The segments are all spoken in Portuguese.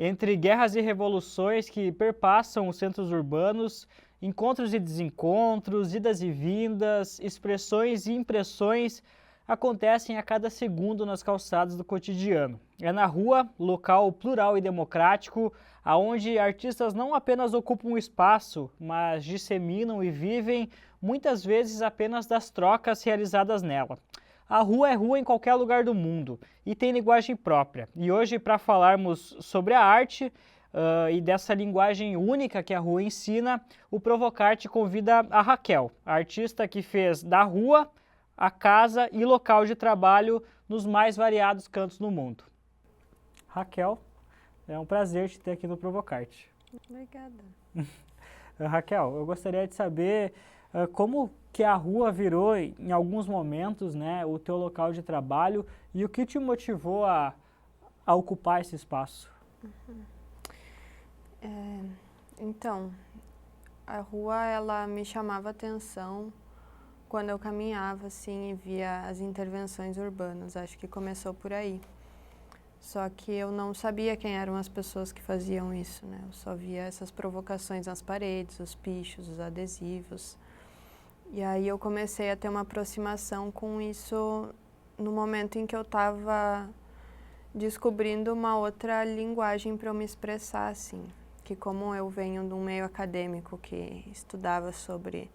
Entre guerras e revoluções que perpassam os centros urbanos, encontros e desencontros, idas e vindas, expressões e impressões acontecem a cada segundo nas calçadas do cotidiano. É na rua, local plural e democrático, aonde artistas não apenas ocupam um espaço, mas disseminam e vivem, muitas vezes apenas das trocas realizadas nela. A rua é rua em qualquer lugar do mundo e tem linguagem própria. E hoje, para falarmos sobre a arte e dessa linguagem única que a rua ensina, o Provocarte convida a Raquel, a artista que fez da rua a casa e local de trabalho nos mais variados cantos do mundo. Raquel, é um prazer te ter aqui no Provocarte. Obrigada. Raquel, eu gostaria de saber como que a rua virou, em alguns momentos, né, o teu local de trabalho e o que te motivou a ocupar esse espaço. Então, a rua, ela me chamava atenção quando eu caminhava, assim, e via as intervenções urbanas. Acho que começou por aí. Só que eu não sabia quem eram as pessoas que faziam isso, né? Eu só via essas provocações nas paredes, os pichos, os adesivos. E aí eu comecei a ter uma aproximação com isso no momento em que eu estava descobrindo uma outra linguagem para eu me expressar, assim. Que como eu venho de um meio acadêmico que estudava sobre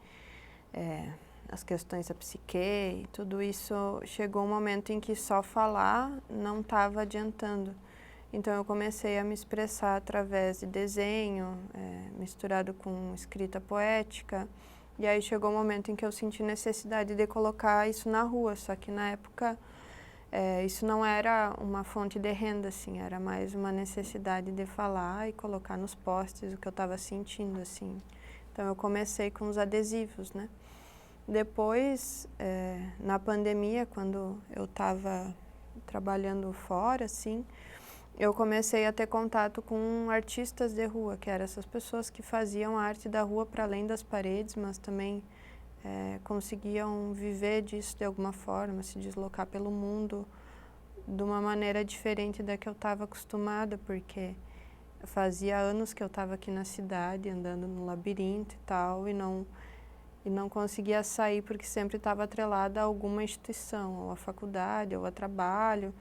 as questões da psique e tudo isso, chegou um momento em que só falar não estava adiantando. Então eu comecei a me expressar através de desenho, misturado com escrita poética. E aí chegou um momento em que eu senti necessidade de colocar isso na rua, só que na época isso não era uma fonte de renda, assim, era mais uma necessidade de falar e colocar nos postes o que eu estava sentindo, assim. Então eu comecei com os adesivos, né? Depois, na pandemia, quando eu estava trabalhando fora, assim, eu comecei a ter contato com artistas de rua, que eram essas pessoas que faziam a arte da rua para além das paredes, mas também conseguiam viver disso de alguma forma, se deslocar pelo mundo de uma maneira diferente da que eu estava acostumada, porque fazia anos que eu estava aqui na cidade, andando no labirinto e tal, e não conseguia sair porque sempre estava atrelada a alguma instituição, ou a faculdade, ou a trabalho,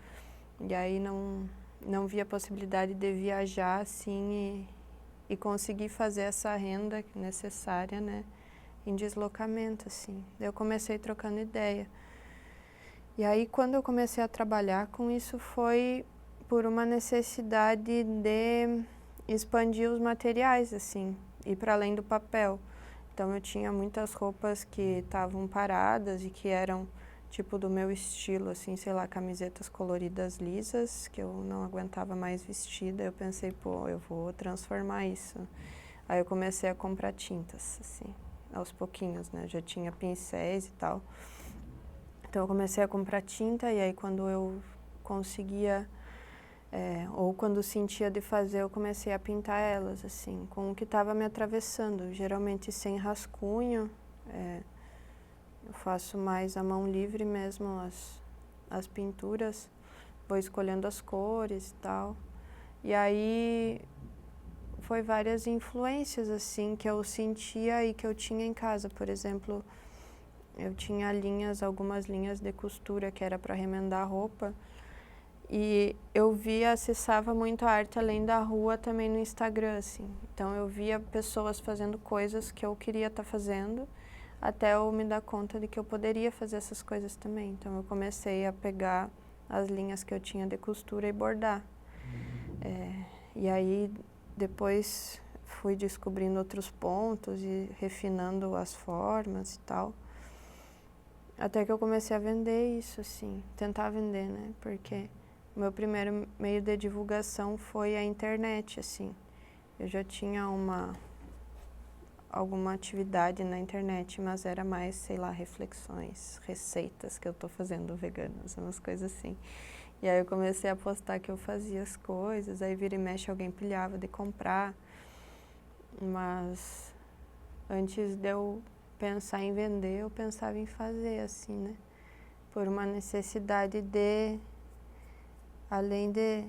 e aí não via possibilidade de viajar assim e conseguir fazer essa renda necessária, né, em deslocamento, assim. Daí eu comecei trocando ideia. E aí quando eu comecei a trabalhar com isso foi por uma necessidade de expandir os materiais, assim, ir para além do papel. Então eu tinha muitas roupas que estavam paradas e que eram tipo do meu estilo, assim, sei lá, camisetas coloridas lisas, que eu não aguentava mais vestir. Eu pensei, pô, eu vou transformar isso. Aí eu comecei a comprar tintas, assim, aos pouquinhos, né? Eu já tinha pincéis e tal. Então eu comecei a comprar tinta e aí quando eu conseguia, ou quando sentia de fazer, eu comecei a pintar elas, assim, com o que estava me atravessando, geralmente sem rascunho. Eu faço mais à mão livre mesmo as pinturas, vou escolhendo as cores e tal. E aí foi várias influências assim que eu sentia e que eu tinha em casa. Por exemplo, eu tinha algumas linhas de costura que era para remendar a roupa. E eu acessava muito a arte além da rua também no Instagram, assim. Então eu via pessoas fazendo coisas que eu queria estar fazendo, até eu me dar conta de que eu poderia fazer essas coisas também. Então eu comecei a pegar as linhas que eu tinha de costura e bordar. E aí depois fui descobrindo outros pontos e refinando as formas e tal. Até que eu comecei a vender isso, assim, tentar vender, né? Porque o meu primeiro meio de divulgação foi a internet, assim. Eu já tinha alguma atividade na internet, mas era mais, sei lá, reflexões, receitas que eu tô fazendo veganas, umas coisas assim. E aí eu comecei a postar que eu fazia as coisas, aí vira e mexe alguém pilhava de comprar. Mas antes de eu pensar em vender, eu pensava em fazer, assim, né? Por uma necessidade de, além de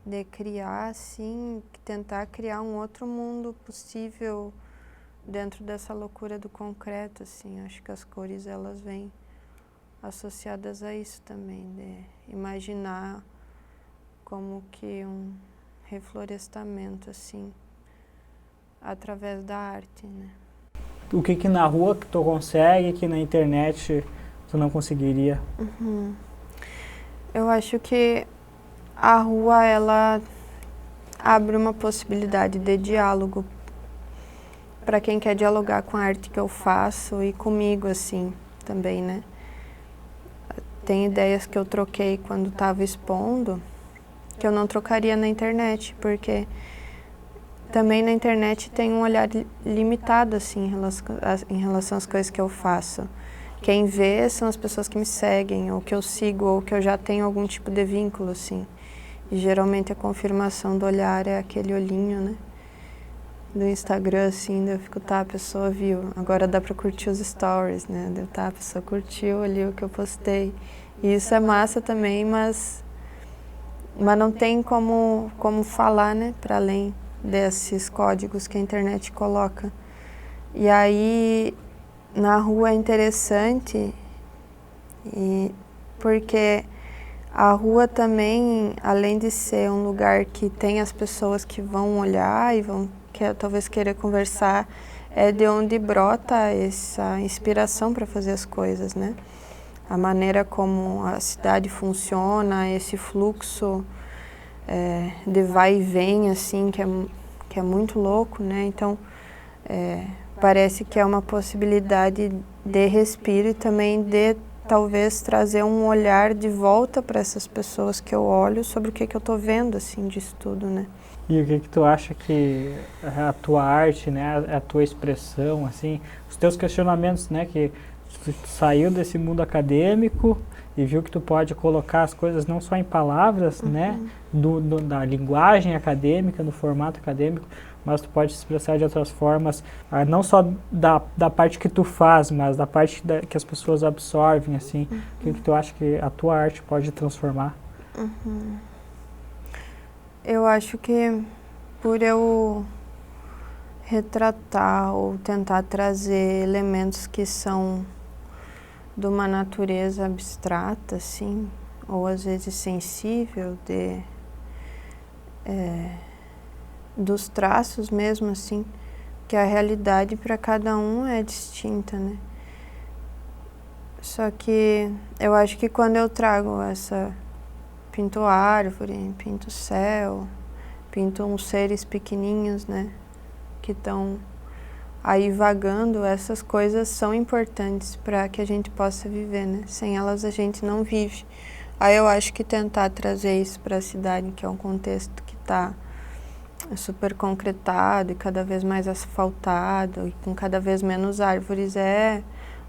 de criar, assim, tentar criar um outro mundo possível dentro dessa loucura do concreto, assim. Acho que as cores, elas vêm associadas a isso também, de imaginar como que um reflorestamento, assim, através da arte, né? O que na rua que tu consegue, que na internet tu não conseguiria? Eu acho que a rua, ela abre uma possibilidade de diálogo para quem quer dialogar com a arte que eu faço e comigo, assim, também, né? Tem ideias que eu troquei quando estava expondo, que eu não trocaria na internet, porque também na internet tem um olhar limitado, assim, em relação às coisas que eu faço. Quem vê são as pessoas que me seguem, ou que eu sigo, ou que eu já tenho algum tipo de vínculo, assim. E geralmente a confirmação do olhar é aquele olhinho, né? Do Instagram, assim, eu fico, tá, a pessoa viu. Agora dá pra curtir os stories, né? Tá, a pessoa curtiu ali o que eu postei. E isso é massa também, mas não tem como falar, né? Para além desses códigos que a internet coloca. E aí, na rua é interessante, porque a rua também, além de ser um lugar que tem as pessoas que vão olhar e vão talvez querer conversar, é de onde brota essa inspiração para fazer as coisas, né? A maneira como a cidade funciona, esse fluxo de vai e vem, assim, que é muito louco, né? Então, parece que é uma possibilidade de respiro e também de talvez trazer um olhar de volta para essas pessoas que eu olho sobre o que eu estou vendo, assim, disso tudo, né? E o que tu acha que a tua arte, né, a tua expressão, assim, os teus questionamentos, né, que tu saiu desse mundo acadêmico e viu que tu pode colocar as coisas não só em palavras, né, da linguagem acadêmica, no formato acadêmico, mas tu pode se expressar de outras formas, não só da parte que tu faz, mas da parte que as pessoas absorvem, assim. O que tu acha que a tua arte pode transformar? Eu acho que por eu retratar ou tentar trazer elementos que são de uma natureza abstrata, assim, ou às vezes sensível, dos traços mesmo, assim, que a realidade para cada um é distinta, né? Só que eu acho que quando eu trago pinto árvore, pinto céu, pinto uns seres pequenininhos, né, que estão aí vagando, essas coisas são importantes para que a gente possa viver, né? Sem elas a gente não vive. Aí eu acho que tentar trazer isso para a cidade, que é um contexto que está super concretado e cada vez mais asfaltado e com cada vez menos árvores, é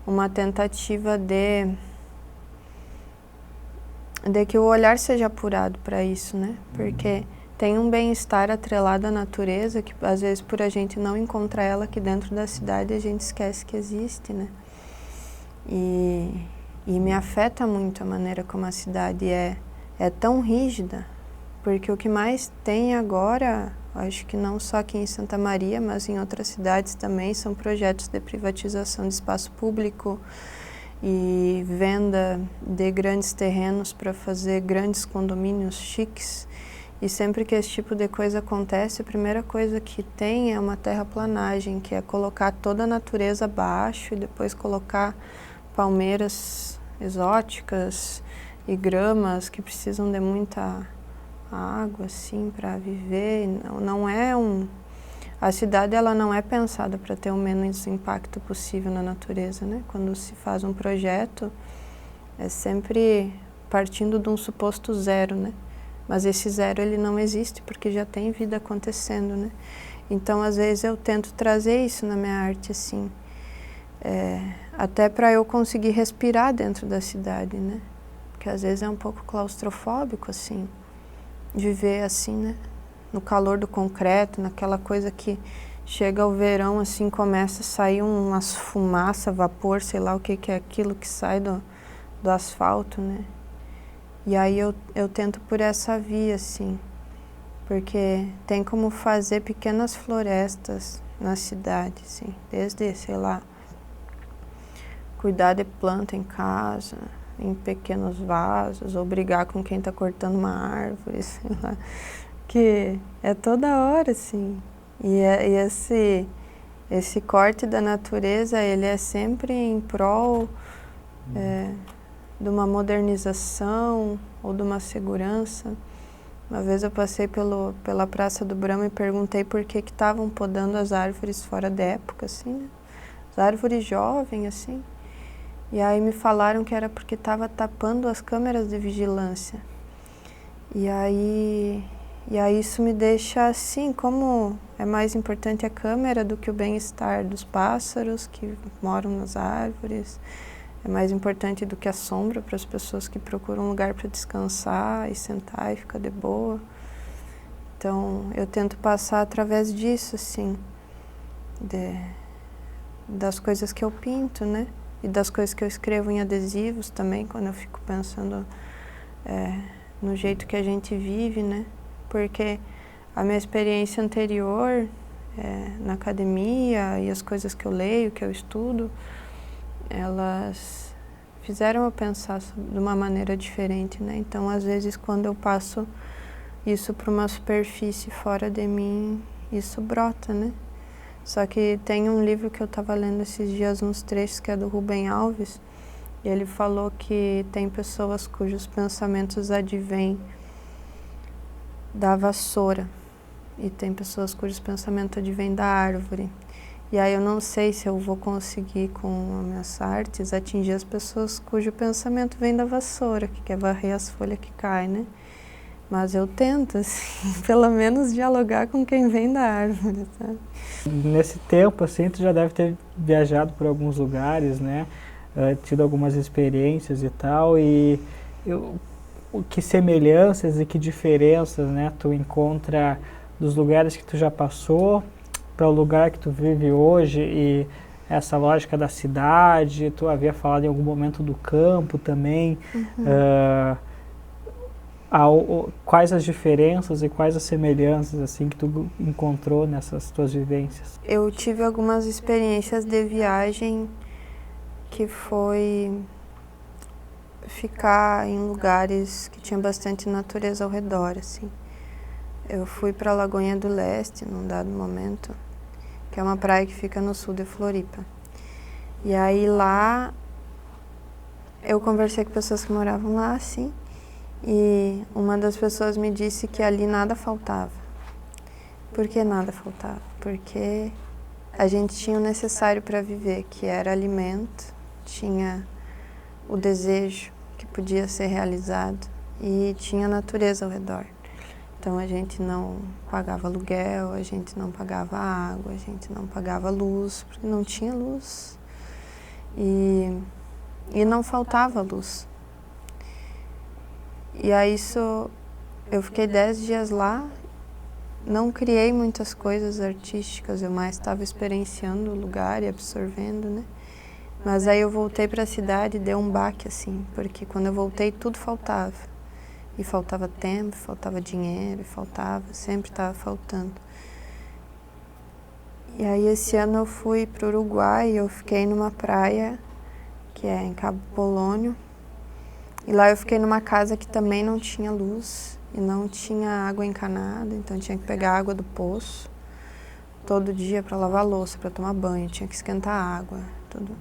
uma tentativa de que o olhar seja apurado para isso, né? Porque tem um bem-estar atrelado à natureza que às vezes por a gente não encontrar ela aqui dentro da cidade a gente esquece que existe, né? E me afeta muito a maneira como a cidade é tão rígida, porque o que mais tem agora, acho que não só aqui em Santa Maria, mas em outras cidades também, são projetos de privatização de espaço público e venda de grandes terrenos para fazer grandes condomínios chiques. E sempre que esse tipo de coisa acontece, a primeira coisa que tem é uma terraplanagem, que é colocar toda a natureza abaixo e depois colocar palmeiras exóticas e gramas que precisam de muita água, assim, para viver. Não é a cidade, ela não é pensada para ter o menos impacto possível na natureza, né? Quando se faz um projeto, é sempre partindo de um suposto zero, né? Mas esse zero, ele não existe, porque já tem vida acontecendo, né? Então, às vezes, eu tento trazer isso na minha arte, assim, até para eu conseguir respirar dentro da cidade, né? Porque, às vezes, é um pouco claustrofóbico, assim, viver assim, né? No calor do concreto, naquela coisa que chega ao verão, assim, começa a sair umas fumaça, vapor, sei lá o que é aquilo que sai do asfalto, né? E aí eu tento por essa via, assim, porque tem como fazer pequenas florestas na cidade, assim, desde, sei lá, cuidar de planta em casa, em pequenos vasos, ou brigar com quem está cortando uma árvore, sei lá, que é toda hora, assim. E esse corte da natureza, ele é sempre em prol de uma modernização ou de uma segurança. Uma vez eu passei pela Praça do Brama e perguntei por que estavam podando as árvores fora da época, assim, né? As árvores jovens, assim. E aí me falaram que era porque estava tapando as câmeras de vigilância. E aí isso me deixa assim, como é mais importante a câmera do que o bem-estar dos pássaros que moram nas árvores. É mais importante do que a sombra para as pessoas que procuram um lugar para descansar e sentar e ficar de boa. Então, eu tento passar através disso, assim, das coisas que eu pinto, né? E das coisas que eu escrevo em adesivos também, quando eu fico pensando no jeito que a gente vive, né? Porque a minha experiência anterior na academia e as coisas que eu leio, que eu estudo, elas fizeram eu pensar de uma maneira diferente, né? Então, às vezes, quando eu passo isso para uma superfície fora de mim, isso brota, né? Só que tem um livro que eu estava lendo esses dias, uns trechos, que é do Rubem Alves, e ele falou que tem pessoas cujos pensamentos advêm da vassoura, e tem pessoas cujos pensamentos advêm da árvore. E aí eu não sei se eu vou conseguir, com as minhas artes, atingir as pessoas cujo pensamento vem da vassoura, que quer varrer as folhas que caem, né? Mas eu tento, assim, pelo menos dialogar com quem vem da árvore, sabe? Nesse tempo, assim, tu já deve ter viajado por alguns lugares, né? Tido algumas experiências e tal, que semelhanças e que diferenças, né, tu encontra dos lugares que tu já passou para o lugar que tu vive hoje, e essa lógica da cidade, tu havia falado em algum momento do campo também. Quais as diferenças e quais as semelhanças, assim, que tu encontrou nessas tuas vivências? Eu tive algumas experiências de viagem que foi ficar em lugares que tinha bastante natureza ao redor, assim. Eu fui para Lagoinha do Leste num dado momento, que é uma praia que fica no sul de Floripa. E aí lá eu conversei com pessoas que moravam lá, assim, e uma das pessoas me disse que ali nada faltava. Por que nada faltava? Porque a gente tinha o necessário para viver, que era alimento, tinha o desejo que podia ser realizado e tinha a natureza ao redor. Então a gente não pagava aluguel, a gente não pagava água, a gente não pagava luz, porque não tinha luz. E não faltava luz. E aí eu fiquei 10 dias lá, não criei muitas coisas artísticas, eu mais estava experienciando o lugar e absorvendo, né? Mas aí eu voltei para a cidade e deu um baque, assim, porque quando eu voltei tudo faltava. E faltava tempo, faltava dinheiro, sempre estava faltando. E aí esse ano eu fui para o Uruguai e eu fiquei numa praia, que é em Cabo Polônio. E lá eu fiquei numa casa que também não tinha luz e não tinha água encanada, então tinha que pegar água do poço todo dia para lavar louça, para tomar banho, tinha que esquentar água, tudo.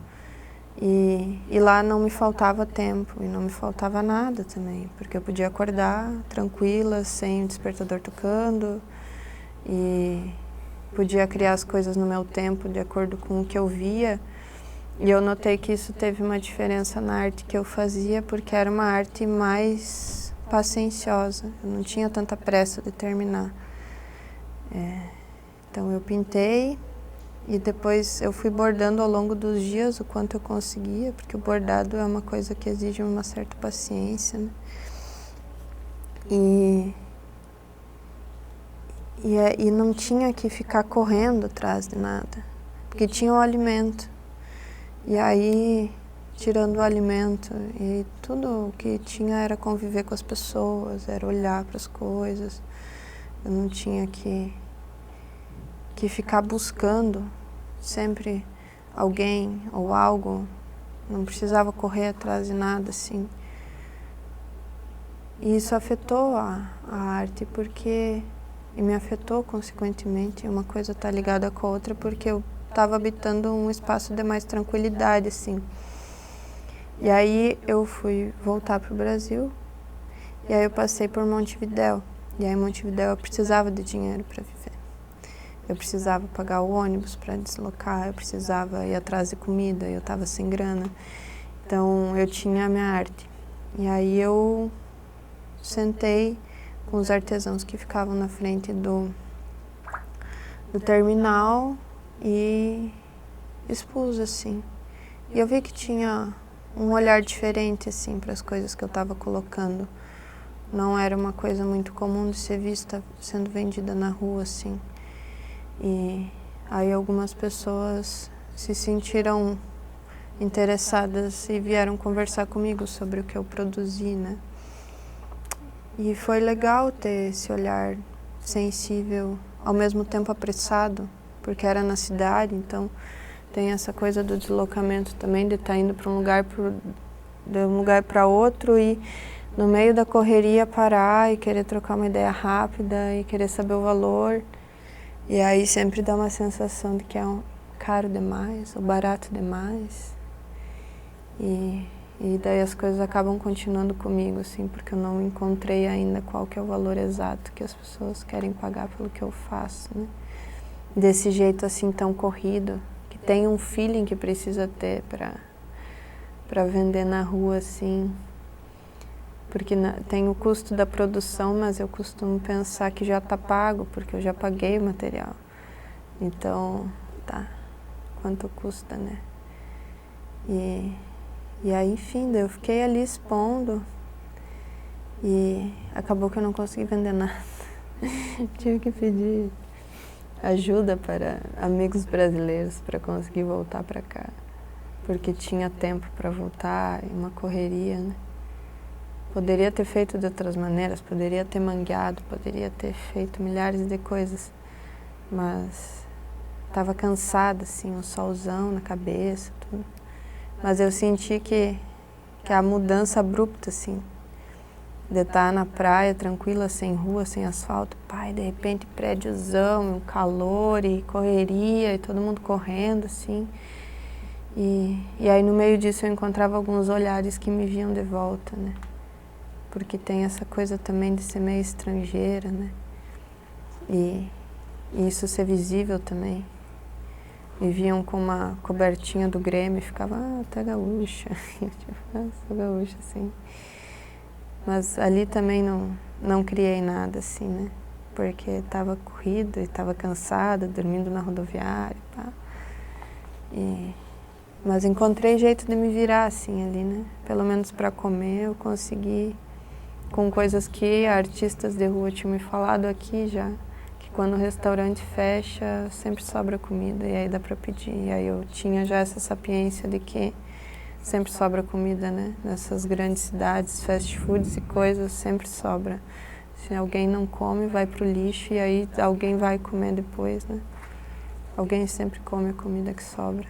E lá não me faltava tempo e não me faltava nada também, porque eu podia acordar tranquila, sem o despertador tocando, e podia criar as coisas no meu tempo, de acordo com o que eu via. E eu notei que isso teve uma diferença na arte que eu fazia, porque era uma arte mais pacienciosa, eu não tinha tanta pressa de terminar. Então eu pintei e depois eu fui bordando ao longo dos dias o quanto eu conseguia, porque o bordado é uma coisa que exige uma certa paciência, né? E não tinha que ficar correndo atrás de nada, porque tinha o alimento. E aí, tirando o alimento, e tudo o que tinha era conviver com as pessoas, era olhar para as coisas. Eu não tinha que ficar buscando sempre alguém ou algo. Não precisava correr atrás de nada, assim. E isso afetou a arte, porque... E me afetou, consequentemente. Uma coisa está ligada com a outra, porque eu estava habitando um espaço de mais tranquilidade, assim. E aí eu fui voltar para o Brasil, e aí eu passei por Montevidéu. E aí em Montevidéu eu precisava de dinheiro para viver. Eu precisava pagar o ônibus para deslocar, eu precisava ir atrás de comida, eu estava sem grana. Então eu tinha a minha arte. E aí eu sentei com os artesãos que ficavam na frente do terminal e expus, assim. E eu vi que tinha um olhar diferente, assim, para as coisas que eu estava colocando. Não era uma coisa muito comum de ser vista sendo vendida na rua, assim. E aí algumas pessoas se sentiram interessadas e vieram conversar comigo sobre o que eu produzi, né? E foi legal ter esse olhar sensível, ao mesmo tempo apressado, porque era na cidade, então tem essa coisa do deslocamento também, de estar indo para um lugar, de um lugar para outro e no meio da correria parar e querer trocar uma ideia rápida e querer saber o valor. E aí sempre dá uma sensação de que é caro demais ou barato demais. E daí as coisas acabam continuando comigo, assim, porque eu não encontrei ainda qual que é o valor exato que as pessoas querem pagar pelo que eu faço, né? Desse jeito, assim, tão corrido, que tem um feeling que precisa ter para vender na rua, assim. Porque tem o custo da produção, mas eu costumo pensar que já está pago, porque eu já paguei o material. Então, tá, quanto custa, né? E aí, enfim, eu fiquei ali expondo e acabou que eu não consegui vender nada. Tive que pedir ajuda para amigos brasileiros para conseguir voltar para cá, porque tinha tempo para voltar e uma correria, né? Poderia ter feito de outras maneiras, poderia ter mangueado, poderia ter feito milhares de coisas, mas estava cansada, assim, um solzão na cabeça, tudo. Mas eu senti que a mudança abrupta, assim, de estar na praia, tranquila, sem rua, sem asfalto, pai, de repente prédiozão, um calor e correria e todo mundo correndo, assim. E aí no meio disso eu encontrava alguns olhares que me viam de volta, né? Porque tem essa coisa também de ser meio estrangeira, né? E isso ser visível também. Me viam com uma cobertinha do Grêmio e ficava, tá gaúcha. Tipo, sou gaúcha, assim. Mas ali também não criei nada, assim, né? Porque estava corrida e estava cansada, dormindo na rodoviária e tal. Mas encontrei jeito de me virar, assim, ali, né? Pelo menos para comer eu consegui, com coisas que artistas de rua tinham me falado aqui já. Quando o restaurante fecha, sempre sobra comida e aí dá para pedir. E aí eu tinha já essa sapiência de que sempre sobra comida, né? Nessas grandes cidades, fast foods e coisas, sempre sobra. Se alguém não come, vai pro lixo e aí alguém vai comer depois, né? Alguém sempre come a comida que sobra.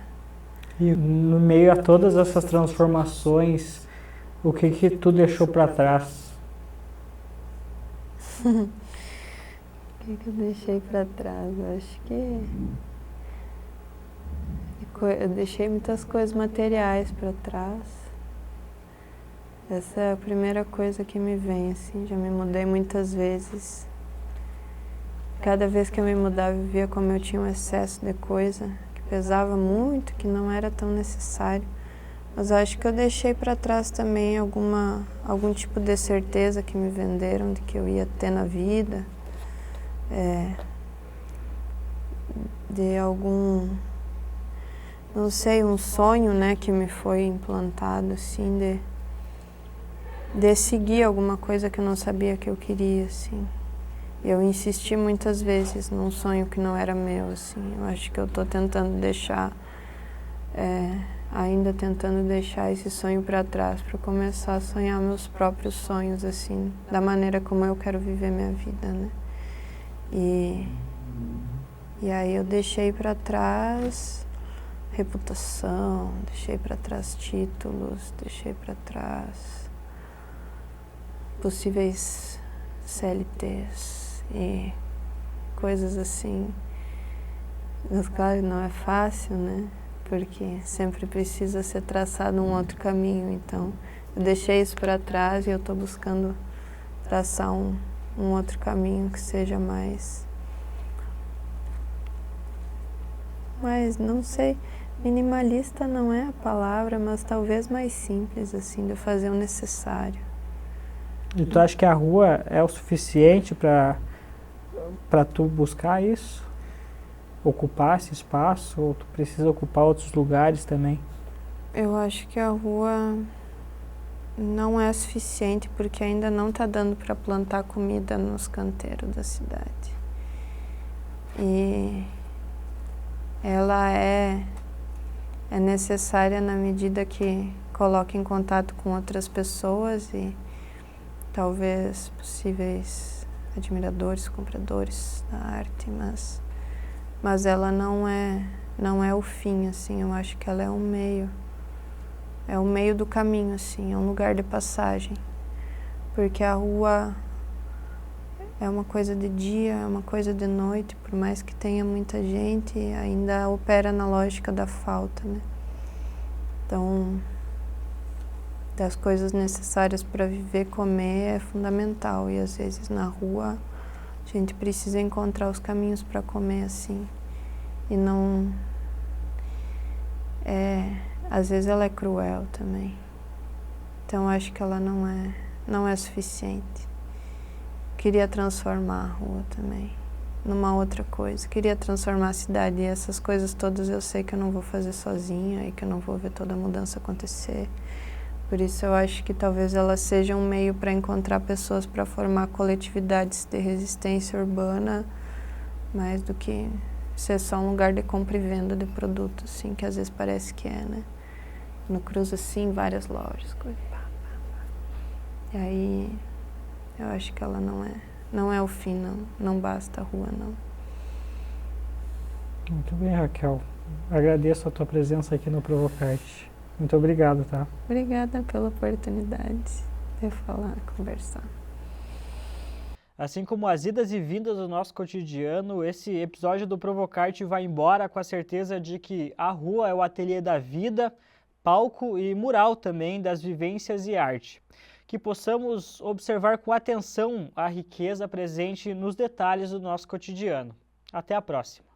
E no meio a todas essas transformações, o que tu deixou para trás? O que eu deixei para trás? Eu acho que eu deixei muitas coisas materiais para trás. Essa é a primeira coisa que me vem, assim. Já me mudei muitas vezes. Cada vez que eu me mudava, eu via como eu tinha um excesso de coisa que pesava muito, que não era tão necessário. Mas eu acho que eu deixei para trás também algum tipo de certeza que me venderam de que eu ia ter na vida. De algum, não sei, um sonho, né, que me foi implantado, assim, de seguir alguma coisa que eu não sabia que eu queria, assim. Eu insisti muitas vezes num sonho que não era meu, assim. Eu acho que eu estou tentando deixar, ainda tentando deixar esse sonho para trás, para começar a sonhar meus próprios sonhos, assim, da maneira como eu quero viver minha vida, né. E aí eu deixei para trás reputação, deixei para trás títulos, deixei para trás possíveis CLTs e coisas assim. Mas claro, não é fácil, né? Porque sempre precisa ser traçado um outro caminho. Então, eu deixei isso para trás e eu estou buscando traçar um outro caminho que seja mais, não sei, minimalista não é a palavra, mas talvez mais simples, assim, de fazer o necessário. E tu acha que a rua é o suficiente para tu buscar isso? Ocupar esse espaço? Ou tu precisa ocupar outros lugares também? Eu acho que a rua não é suficiente porque ainda não está dando para plantar comida nos canteiros da cidade. E ela é necessária na medida que coloca em contato com outras pessoas e talvez possíveis admiradores, compradores da arte, mas ela não é o fim, assim. Eu acho que ela é o meio do caminho, assim, é um lugar de passagem, porque a rua é uma coisa de dia, é uma coisa de noite, por mais que tenha muita gente, ainda opera na lógica da falta, né? Então, das coisas necessárias para viver, comer é fundamental, e às vezes na rua a gente precisa encontrar os caminhos para comer, assim, e não... às vezes ela é cruel também, então acho que ela não é suficiente. Queria transformar a rua também numa outra coisa, queria transformar a cidade, e essas coisas todas eu sei que eu não vou fazer sozinha e que eu não vou ver toda a mudança acontecer. Por isso eu acho que talvez ela seja um meio para encontrar pessoas para formar coletividades de resistência urbana, mais do que ser só um lugar de compra e venda de produtos, assim, que às vezes parece que é, né? No cruza assim, várias lojas, coisa, pá, pá, pá. E aí eu acho que ela não é o fim, não basta a rua, não. Muito bem, Raquel. Agradeço a tua presença aqui no Provocarte. Muito obrigado, tá? Obrigada pela oportunidade de falar, conversar. Assim como as idas e vindas do nosso cotidiano, esse episódio do Provocarte vai embora com a certeza de que a rua é o ateliê da vida, palco e mural também das vivências e arte. Que possamos observar com atenção a riqueza presente nos detalhes do nosso cotidiano. Até a próxima!